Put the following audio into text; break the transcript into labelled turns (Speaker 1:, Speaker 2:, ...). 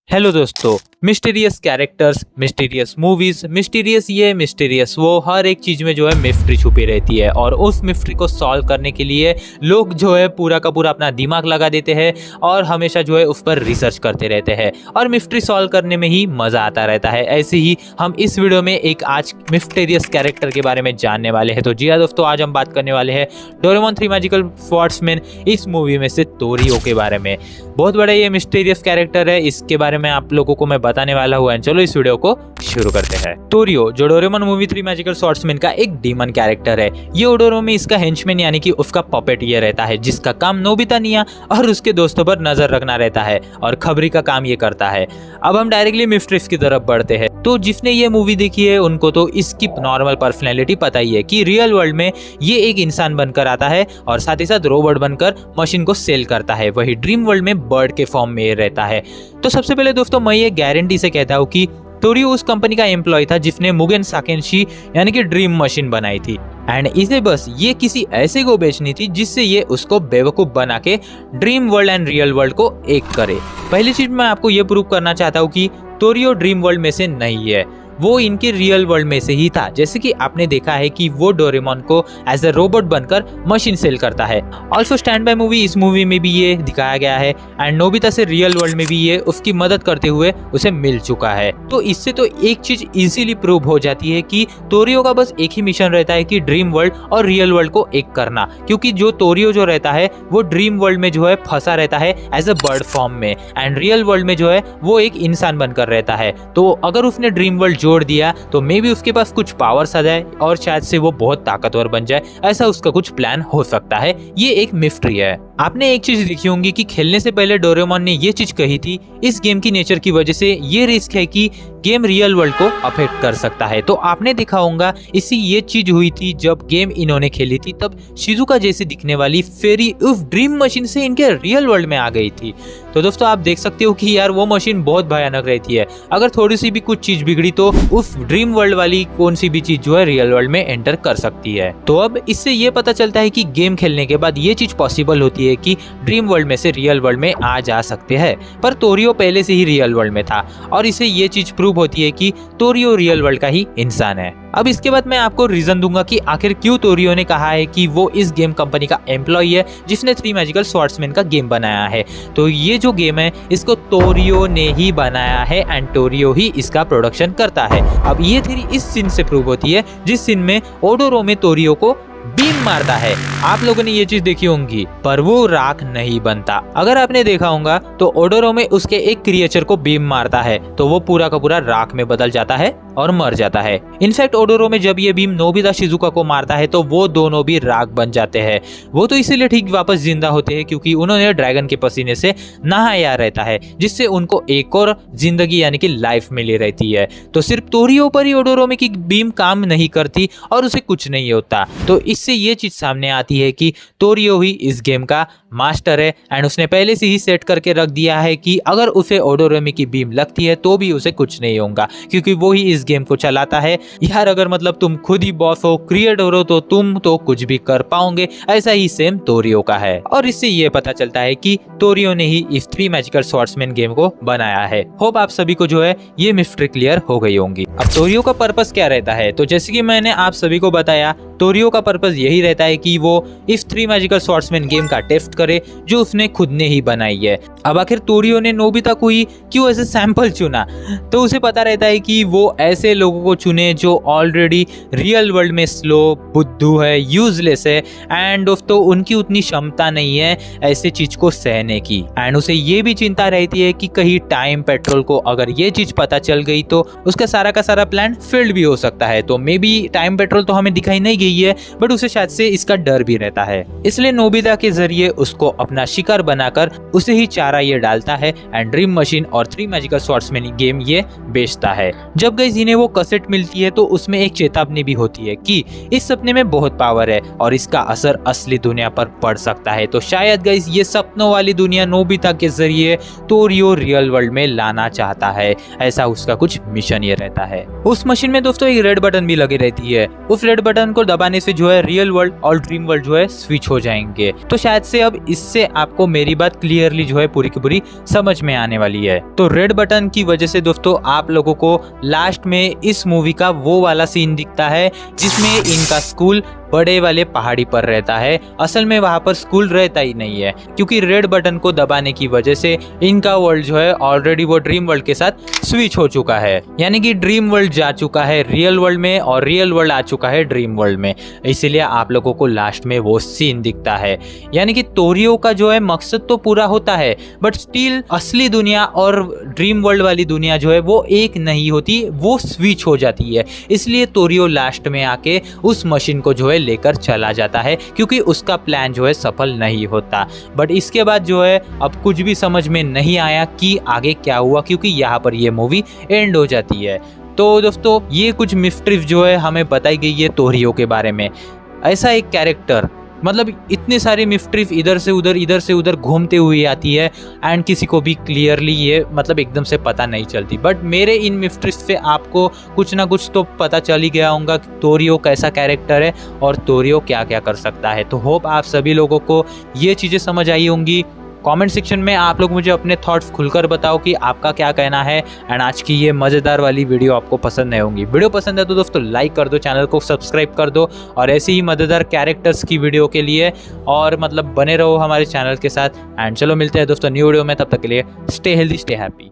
Speaker 1: Hello दोस्तों, mysterious characters, mysterious movies, mysterious ये mysterious वो, हर एक चीज में जो है मिस्ट्री छुपी रहती है। और उस मिस्ट्री को सॉल्व करने के लिए लोग जो है पूरा का पूरा अपना दिमाग लगा देते हैं और हमेशा जो है उस पर रिसर्च करते रहते हैं और मिस्ट्री सॉल्व करने में ही मजा आता रहता है। ऐसे ही हम इस वीडियो में एक आज मिस्टीरियस कैरेक्टर के बारे में जानने वाले हैं। तो जी हाँ दोस्तों, आज हम बात करने वाले हैं डोरेमोन 3 मैजिकल स्वॉर्ड्समैन इस मूवी में से तोरियो के बारे में। बहुत बड़ा ये मिस्टीरियस कैरेक्टर है, इसके बारे में आप लोगों को मैं बताने वाला हूँ। चलो इस वीडियो को शुरू करते हैं। तोरियो जो डोरेमोन मूवी 3 मैजिकल स्वॉर्ड्समैन का एक डीमन कैरेक्टर है। ये ओडोरो में इसका हेंचमैन यानी कि उसका पपेट ये रहता है, जिसका काम नोबिता निया और उसके दोस्तों पर नजर रखना रहता है और खबरी का काम ये करता है। अब हम डायरेक्टली मिस्ट्रीज की तरफ बढ़ते हैं। तो जिसने ये मूवी देखी है उनको तो इसकी नॉर्मल पर्सनैलिटी पता ही है कि रियल वर्ल्ड में ये एक इंसान बनकर आता है और साथ ही साथ रोबोट बनकर मशीन को सेल करता है। वही ड्रीम वर्ल्ड में बर्ड के फॉर्म में रहता है। तो सबसे पहले दोस्तों मैं ये गारंटी से कहता हूँ कि तोरियो उस कंपनी का एम्प्लॉय था जिसने मुगेन साकेंशी यानी कि ड्रीम मशीन बनाई थी एंड इसे बस ये किसी ऐसे को बेचनी थी जिससे ये उसको बेवकूफ बना के dream world and real world को एक करे। पहली चीज मैं आपको ये प्रूव करना चाहता हूँ कि तोरियो ड्रीम वर्ल्ड में से नहीं है, वो इनके रियल वर्ल्ड में से ही था। जैसे कि आपने देखा है कि वो डोरेमोन को एज ए रोबोट बनकर मशीन सेल करता है। ऑल्सो स्टैंड बाय मूवी, इस मूवी में भी ये दिखाया गया है एंड नोबिता से रियल वर्ल्ड में भी ये उसकी मदद करते हुए उसे मिल चुका है। तो इससे तो एक चीज इजीली प्रूव हो जाती है कि तोरियो का बस एक ही मिशन रहता है कि ड्रीम वर्ल्ड और रियल वर्ल्ड को एक करना। क्योंकि जो तोरियो जो रहता है वो ड्रीम वर्ल्ड में जो है फंसा रहता है एज ए बर्ड फॉर्म में एंड रियल वर्ल्ड में जो है वो एक इंसान बनकर रहता है। तो अगर उसने ड्रीम वर्ल्ड जोड़ दिया तो मे बी उसके पास कुछ पावर्स आ जाए और शायद से वो बहुत ताकतवर बन जाए, ऐसा उसका कुछ प्लान हो सकता है। ये एक मिस्ट्री है। आपने एक चीज देखी होंगी कि खेलने से पहले डोरेमोन ने ये चीज कही थी, इस गेम की नेचर की वजह से ये रिस्क है कि गेम रियल वर्ल्ड को अफेक्ट कर सकता है। तो आपने देखा होगा इसी ये चीज हुई थी जब गेम इन्होंने खेली थी, तब शिजुका जैसे दिखने वाली फेरी उस ड्रीम मशीन से इनके रियल वर्ल्ड में आ गई थी। तो दोस्तों आप देख सकते हो कि यार वो मशीन बहुत भयानक रहती है। अगर थोड़ी सी भी कुछ चीज बिगड़ी तो उस ड्रीम वर्ल्ड वाली कौन सी भी चीज जो है रियल वर्ल्ड में एंटर कर सकती है। तो अब इससे ये पता चलता है कि गेम खेलने के बाद ये चीज पॉसिबल होती है कि ड्रीम वर्ल्ड में से रियल वर्ल्ड में आ जा सकते हैं। पर तोरियो पहले से ही रियल वर्ल्ड में था और इसे ये चीज प्रूव होती है कि तोरियो रियल वर्ल्ड का ही इंसान है। अब इसके बाद मैं आपको रीजन दूंगा कि आखिर क्यों तोरियो ने कहा है कि वो इस गेम कंपनी का एम्प्लॉय है जिसने 3 मैजिकल स्वॉर्ड्समैन का गेम बनाया है। तो ये जो गेम है इसको तोरियो ने ही बनाया है एंड तोरियो ही इसका प्रोडक्शन करता है। अब ये थ्योरी इस सीन से प्रूव होती है जिस सीन में ओडोरो में तोरियो को बीम मारता है। आप लोगों ने ये चीज देखी होंगी, पर वो राख नहीं बनता। अगर आपने देखा होगा तो ओडोरो में उसके एक क्रिएचर को बीम मारता है तो वो पूरा का पूरा राख में बदल जाता है और मर जाता है। इनफैक्ट ओडोरो में जब ये बीम नोबिता शिजुका को मारता है तो वो दोनों भी राख बन जाते हैं। वो तो इसीलिए ठीक वापस जिंदा होते हैं क्योंकि उन्होंने ड्रैगन के पसीने से नहाया रहता है, जिससे उनको एक और जिंदगी यानी कि लाइफ मिली रहती है। तो सिर्फ तोरियो पर ही ओडोरो में की बीम काम नहीं करती और उसे कुछ नहीं होता। तो इससे ये चीज सामने आती है कि तोरियो ही इस गेम का मास्टर है एंड उसने पहले से ही सेट करके रख दिया है कि अगर उसे ओडोरोमी की बीम लगती है तो भी उसे कुछ नहीं होगा क्योंकि वो ही इस गेम को चलाता है। यार अगर मतलब तुम खुद ही बॉस हो, क्रिएटर हो, तो तुम तो कुछ भी कर पाओगे। ऐसा ही सेम तोरियो का है और इससे ये पता चलता है कि तोरियो ने ही इस 3 मैजिकल स्वॉर्ड्समैन गेम को बनाया है। होप आप सभी को जो है ये मिस्ट्री क्लियर हो गई होंगी। अब तोरियो का पर्पस क्या रहता है, तो जैसे कि मैंने आप सभी को बताया तोरियो का पर्पस यही रहता है कि वो इस 3 मैजिकल स्वॉर्ड्समैन गेम का टेस्ट करे जो उसने खुद ने ही बनाई है। अब आखिर तोरियो ने नोबिता को ही क्यों ऐसे सैंपल चुना, तो उसे पता रहता है कि वो ऐसे लोगों को चुने जो ऑलरेडी रियल वर्ल्ड में स्लो, बुद्धू है, यूजलेस है एंड दोस्तों उनकी उतनी क्षमता नहीं है ऐसे चीज को सहने की। एंड उसे ये भी चिंता रहती है कि कहीं टाइम पेट्रोल को अगर ये चीज पता चल गई तो उसका सारा का सारा प्लान फेल्ड भी हो सकता है। तो मे बी टाइम पेट्रोल तो हमें दिखाई नहीं गई है बट उसे शायद से इसका डर भी रहता है, इसलिए नोबिता के जरिए उसको अपना शिकार बनाकर उसे ही चारा ये डालता है एंड ड्रीम मशीन और 3 मैजिकल स्वॉर्ड्समैन गेम ये बेचता है। जब गाइस इन्हें वो कैसेट मिलती है तो उसमें एक चेतावनी भी होती है कि इस सपने में बहुत पावर है और इसका असर असली दुनिया पर पड़ सकता है। तो शायद गाइस ये सपनों वाली दुनिया नोबिता के जरिए तोरियो रियल वर्ल्ड में लाना चाहता है, ऐसा उसका कुछ मिशन ये रहता है। उस मशीन में दोस्तों एक रेड बटन भी लगी रहती है, उस रेड बटन को दबाने से जो है रियल वर्ल्ड और ड्रीम वर्ल्ड जो है स्विच हो जाएंगे। तो शायद से अब इससे आपको मेरी बात क्लियरली जो है पूरी की पूरी समझ में आने वाली है। तो रेड बटन की वजह से दोस्तों आप लोगों को लास्ट में इस मूवी का वो वाला सीन दिखता है जिसमें इनका स्कूल बड़े वाले पहाड़ी पर रहता है। असल में वहां पर स्कूल रहता ही नहीं है, क्योंकि रेड बटन को दबाने की वजह से इनका वर्ल्ड जो है ऑलरेडी वो ड्रीम वर्ल्ड के साथ स्विच हो चुका है। यानी कि ड्रीम वर्ल्ड जा चुका है रियल वर्ल्ड में और रियल वर्ल्ड आ चुका है ड्रीम वर्ल्ड में। इसीलिए आप लोगों को लास्ट में वो सीन दिखता है। यानी कि तोरियो का जो है मकसद तो पूरा होता है, बट स्टिल असली दुनिया और ड्रीम वर्ल्ड वाली दुनिया जो है वो एक नहीं होती, वो स्विच हो जाती है। इसलिए तोरियो लास्ट में आके उस मशीन को जो है लेकर चला जाता है, क्योंकि उसका प्लान जो है सफल नहीं होता। बट इसके बाद जो है अब कुछ भी समझ में नहीं आया कि आगे क्या हुआ, क्योंकि यहाँ पर ये मूवी एंड हो जाती है। तो दोस्तों ये कुछ मिस्ट्रीज जो है हमें बताई गई है तोरियो के बारे में। ऐसा एक कैरेक्टर, मतलब इतनी सारी मिस्ट्रीज इधर से उधर घूमते हुए आती है एंड किसी को भी क्लियरली ये मतलब एकदम से पता नहीं चलती। बट मेरे इन मिस्ट्रीज से आपको कुछ ना कुछ तो पता चल ही गया होगा कि तोरियो कैसा कैरेक्टर है और तोरियो क्या क्या कर सकता है। तो होप आप सभी लोगों को ये चीज़ें समझ आई होंगी। कमेंट सेक्शन में आप लोग मुझे अपने थॉट्स खुलकर बताओ कि आपका क्या कहना है। एंड आज की ये मज़ेदार वाली वीडियो आपको पसंद नहीं होंगी। वीडियो पसंद है तो दोस्तों लाइक कर दो, चैनल को सब्सक्राइब कर दो और ऐसे ही मज़ेदार कैरेक्टर्स की वीडियो के लिए और मतलब बने रहो हमारे चैनल के साथ। एंड चलो मिलते हैं दोस्तों न्यू वीडियो में, तब तक के लिए स्टे हेल्दी स्टे हैप्पी।